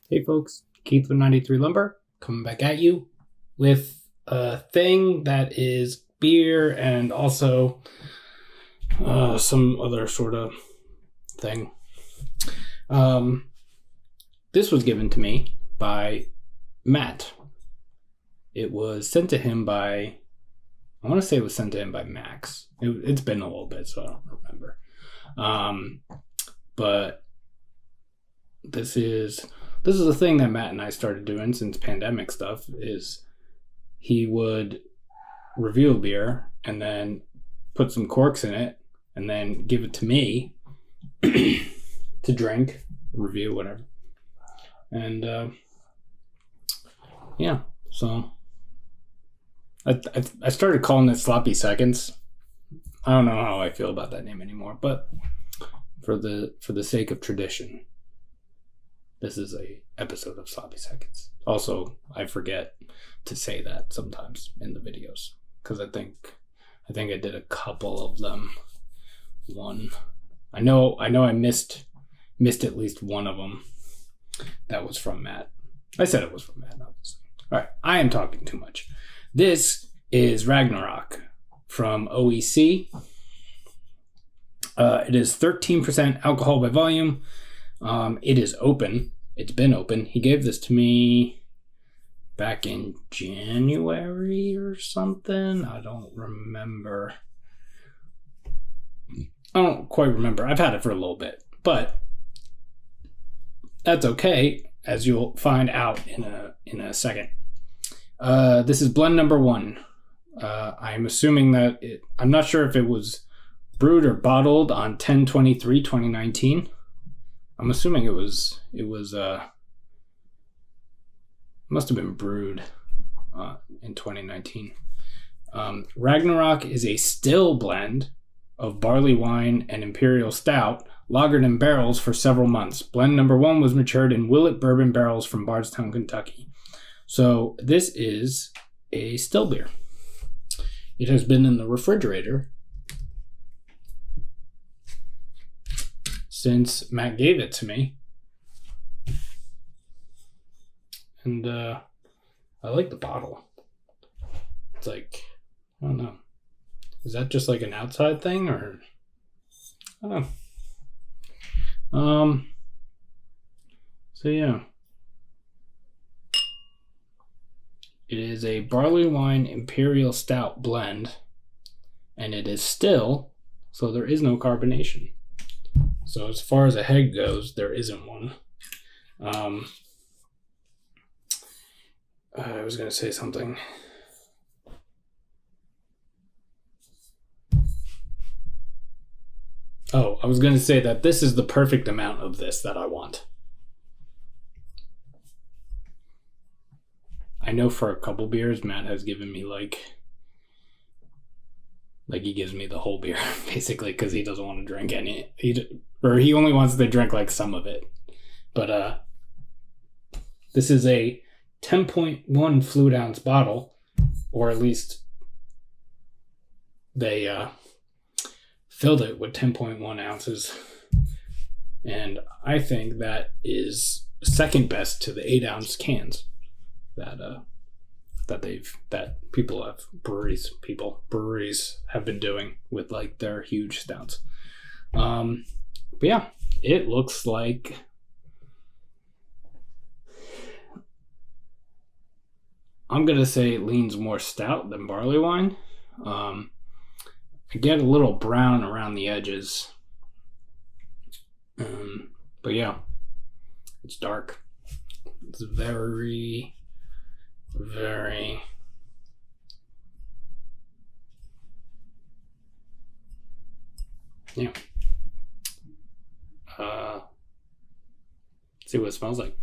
Hey folks, Keith with 93 Lumber coming back at you with a thing that is beer and also some other sort of thing. This was given to me by Matt. It was sent to him by, I want to say it was sent to him by Max. It's been a little bit, so I don't remember. But this is a thing that Matt and I started doing since pandemic stuff. Is he would review a beer and then put some corks in it and then give it to me to drink, review, whatever. And yeah, so I started calling it Sloppy Seconds. I don't know how I feel about that name anymore, but for the sake of tradition, this is a episode of Sloppy Seconds. Also, I forget to say that sometimes in the videos because I think I did a couple of them. I know I missed at least one of them. That was from Matt. I said it was from Matt, obviously. All right, I am talking too much. This is Ragnarok from OEC. It is 13% alcohol by volume. It is open. It's been open. He gave this to me back in January or something. I don't remember. I don't quite remember. I've had it for a little bit, but that's okay, as you'll find out in a second. This is blend number 1. I'm assuming that I'm not sure if it was brewed or bottled on 10/23/2019. I'm assuming it was must have been brewed in 2019. Ragnarok is a still blend of Barleywine and Imperial Stout, lagered in barrels for several months. Blend number 1 was matured in Willett Bourbon barrels from Bardstown, Kentucky. So this is a still beer. It has been in the refrigerator since Matt gave it to me. And I like the bottle. It's like, I don't know. Is that just like an outside thing or I don't know. So yeah. It is a Barleywine Imperial Stout blend, and it is still, so there is no carbonation. So as far as a head goes, there isn't one. I was going to say something. Oh, I was going to say that this is the perfect amount of this that I want. I know for a couple beers, Matt has given me like he gives me the whole beer, basically, because he doesn't want to drink any. He only wants to drink like some of it. But this is a 10.1 fluid ounce bottle, or at least they filled it with 10.1 ounces. And I think that is second best to the 8-ounce cans that breweries have been doing with like their huge stouts. But yeah, it looks like I'm gonna say it leans more stout than barley wine. I get a little brown around the edges. But yeah, it's dark. It's very yeah. See what it smells like.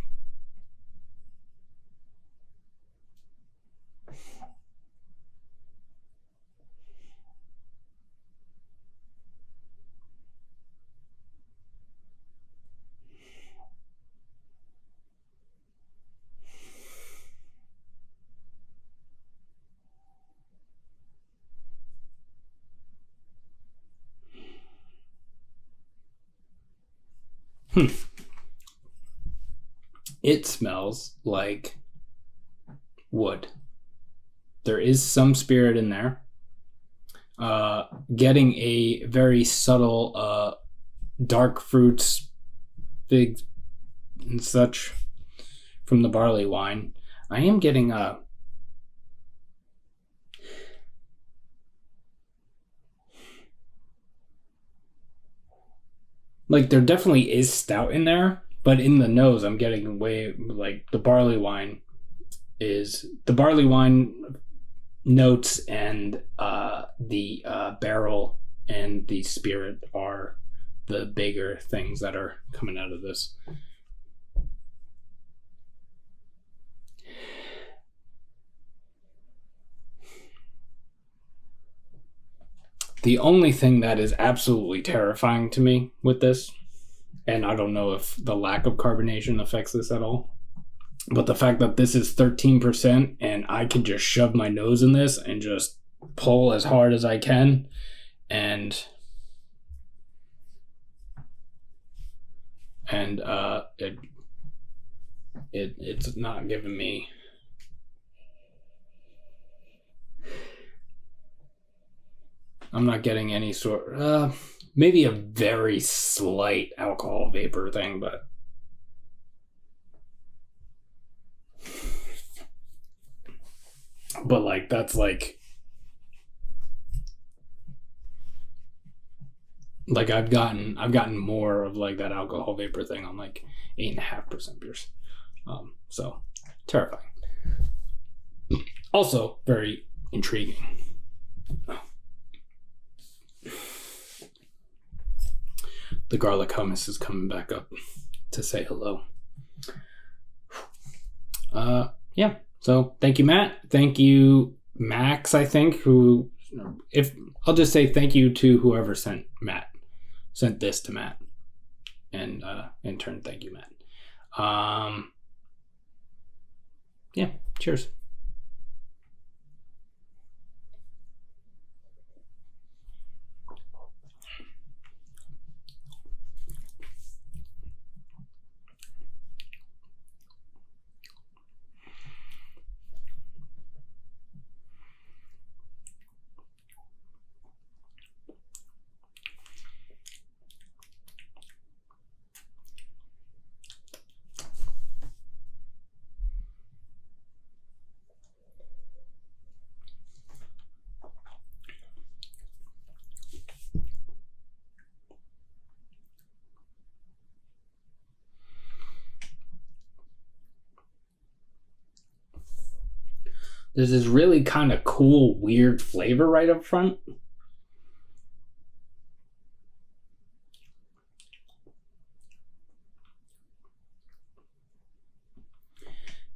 it smells like wood. There is some spirit in there. Getting a very subtle dark fruits, figs and such from the barley wine. I am getting like there definitely is stout in there, but in the nose I'm getting way like the barley wine notes, and the barrel and the spirit are the bigger things that are coming out of this. The only thing that is absolutely terrifying to me with this, and I don't know if the lack of carbonation affects this at all, but the fact that this is 13% and I can just shove my nose in this and just pull as hard as I can, and it's not giving me I'm not getting any sort maybe a very slight alcohol vapor thing, but like that's like I've gotten more of like that alcohol vapor thing on like 8.5% beers. So terrifying. Also very intriguing. The garlic hummus is coming back up to say hello. Yeah. So thank you, Matt. Thank you, Max, I think, I'll just say thank you to whoever sent this to Matt. And in turn, thank you, Matt. Yeah, cheers. There's this really kind of cool, weird flavor right up front.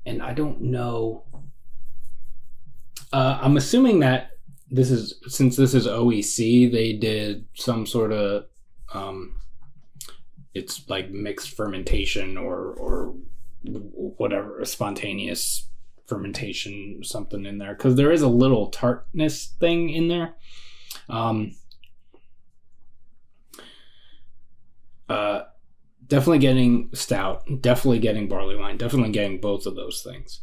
And I don't know. I'm assuming that since this is OEC, they did some sort of, it's like mixed fermentation or whatever, a spontaneous fermentation, something in there, because there is a little tartness thing in there. Definitely getting stout, definitely getting barley wine, definitely getting both of those things.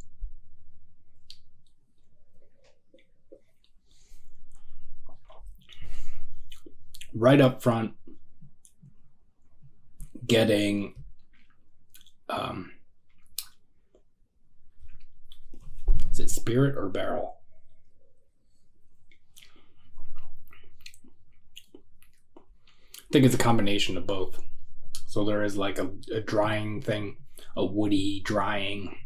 Right up front, getting is it spirit or barrel? I think it's a combination of both. So there is like a drying thing, a woody drying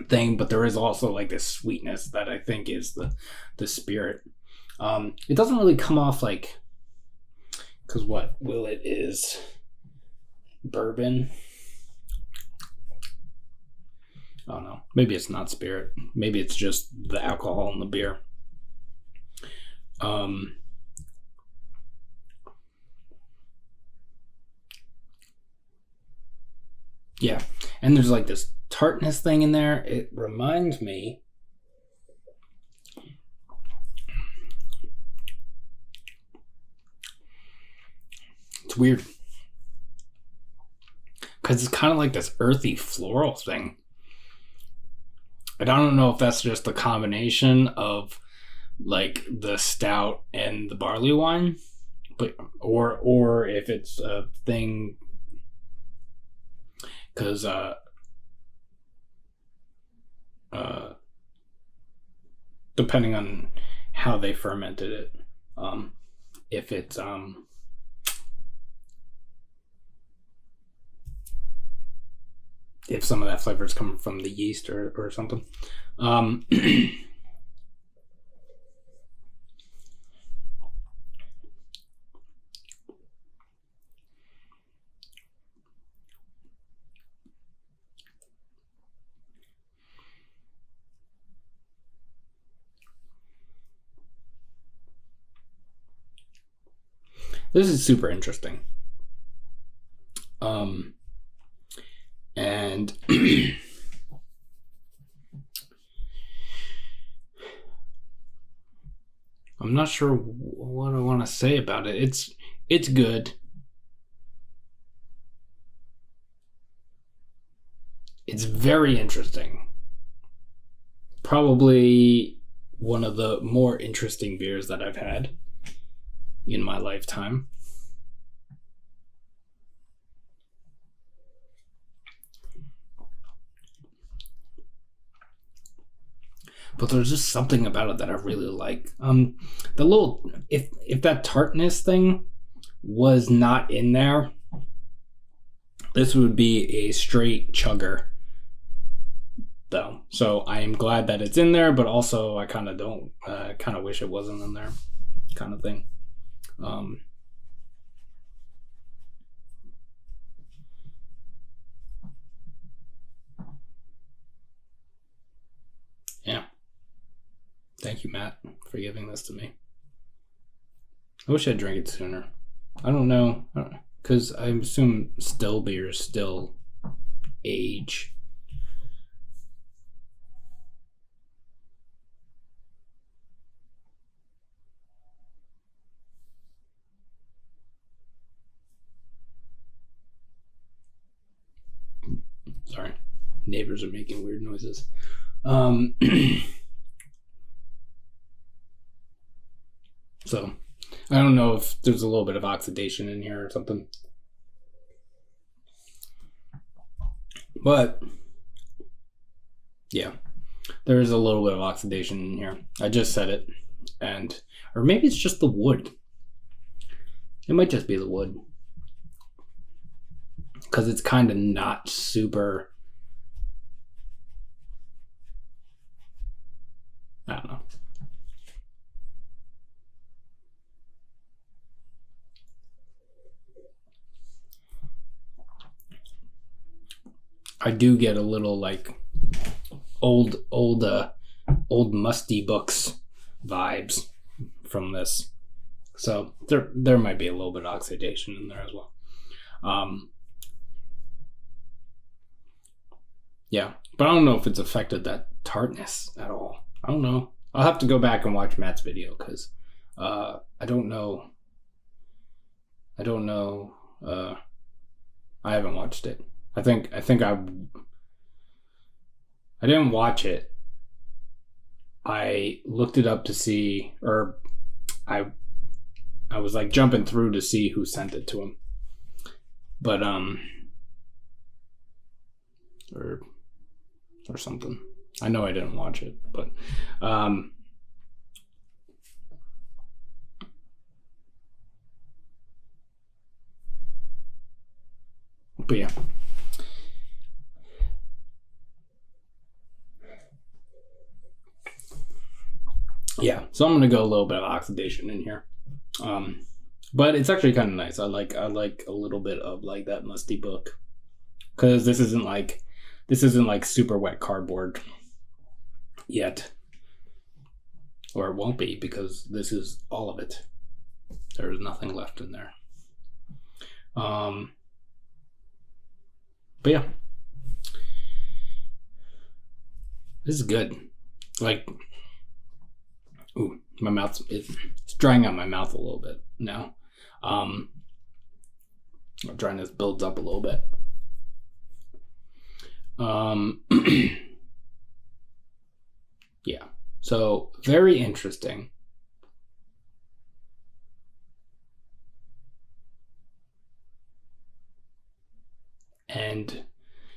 thing, but there is also like this sweetness that I think is the spirit. It doesn't really come off like, because what Willet is bourbon. I don't know. Maybe it's not spirit. Maybe it's just the alcohol in the beer. Yeah. And there's like this tartness thing in there. It reminds me. It's weird. because it's kind of like this earthy floral thing. And I don't know if that's just a combination of like the stout and the barley wine, but or if it's a thing because depending on how they fermented it, if it's if some of that flavor is coming from the yeast or something. This is super interesting. And I'm not sure what I want to say about it. It's good. It's very interesting. Probably one of the more interesting beers that I've had in my lifetime. But there's just something about it that I really like. The little, if that tartness thing was not in there, this would be a straight chugger, though. So I am glad that it's in there, but also I kind of wish it wasn't in there, kind of thing. Yeah. Thank you, Matt, for giving this to me. I wish I'd drank it sooner. I don't know, because I assume still beers still age. Sorry, neighbors are making weird noises. So, I don't know if there's a little bit of oxidation in here or something. But, yeah, there is a little bit of oxidation in here. I just said it. Or maybe it's just the wood. It might just be the wood. Because it's kind of not super... I don't know. I do get a little like old musty books vibes from this, so there might be a little bit of oxidation in there as well. Yeah, but I don't know if it's affected that tartness at all. I don't know. I'll have to go back and watch Matt's video because I don't know. I haven't watched it. I think I didn't watch it. I looked it up to see, or I was like jumping through to see who sent it to him. But or something. I know I didn't watch it, but yeah. Yeah, so I'm gonna go a little bit of oxidation in here, but it's actually kind of nice. I like a little bit of like that musty book, because this isn't like super wet cardboard yet, or it won't be, because this is all of it. There is nothing left in there. But yeah, this is good. Like, ooh, my mouth it's drying out my mouth a little bit now. Dryness builds up a little bit. Yeah, so very interesting. And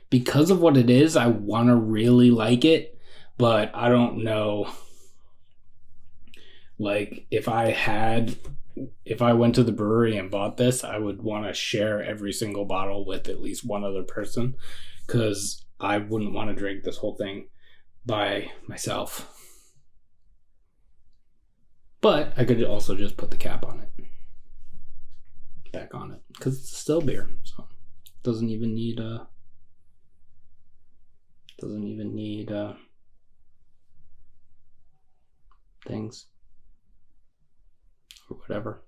because of what it is, I want to really like it, but I don't know. Like, if I went to the brewery and bought this, I would want to share every single bottle with at least one other person, because I wouldn't want to drink this whole thing by myself. But I could also just put the cap on it, back on it, because it's a still beer, so it doesn't even need things or whatever.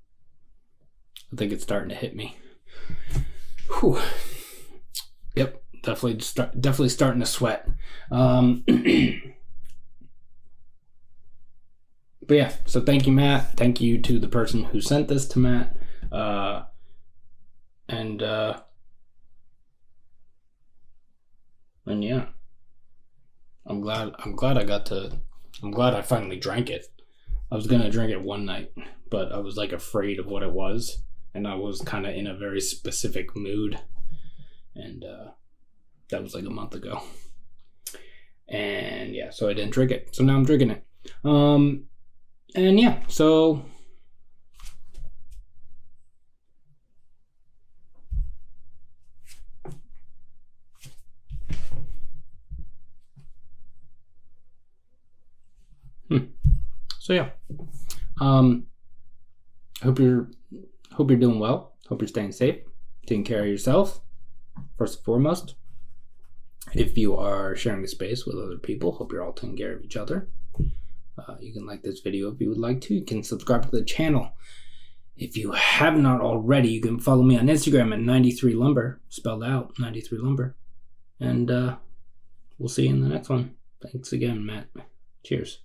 I think it's starting to hit me. Whew. Yep, definitely starting to sweat. But yeah, so thank you, Matt. Thank you to the person who sent this to Matt. And yeah, I'm glad I finally drank it. I was gonna drink it one night, but I was like afraid of what it was, and I was kind of in a very specific mood, and that was like a month ago. And yeah, so I didn't drink it. So now I'm drinking it. And yeah, so yeah. Hope you're doing well. Hope you're staying safe, taking care of yourself first and foremost. If you are sharing the space with other people, hope you're all taking care of each other. You can like this video if you would like to. You can subscribe to the channel. If you have not already, you can follow me on Instagram at 93Lumber, spelled out 93Lumber. And we'll see you in the next one. Thanks again, Matt. Cheers.